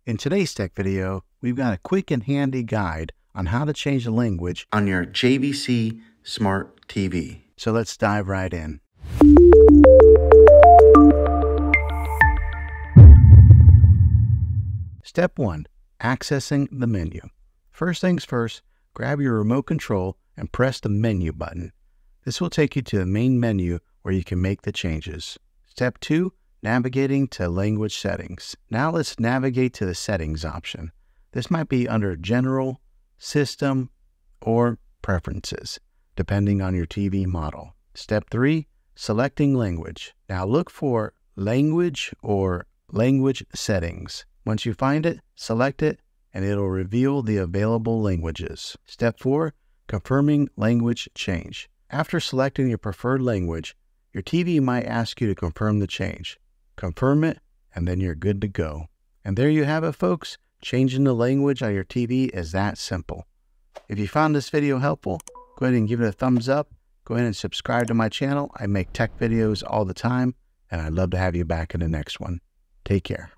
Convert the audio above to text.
In today's tech video, we've got a quick and handy guide on how to change the language on your JVC Smart TV. So let's dive right in. Step 1. Accessing the menu. First things first, grab your remote control and press the menu button. This will take you to the main menu where you can make the changes. Step 2. Navigating to language settings. Now let's navigate to the settings option. This might be under General, System, or Preferences, depending on your TV model. Step 3. Selecting language. Now look for Language or Language Settings. Once you find it, select it, and it'll reveal the available languages. Step 4. Confirming language change. After selecting your preferred language, your TV might ask you to confirm the change. Confirm it, and then you're good to go. And there you have it, folks. Changing the language on your TV is that simple. If you found this video helpful, go ahead and give it a thumbs up. Go ahead and subscribe to my channel. I make tech videos all the time, and I'd love to have you back in the next one. Take care.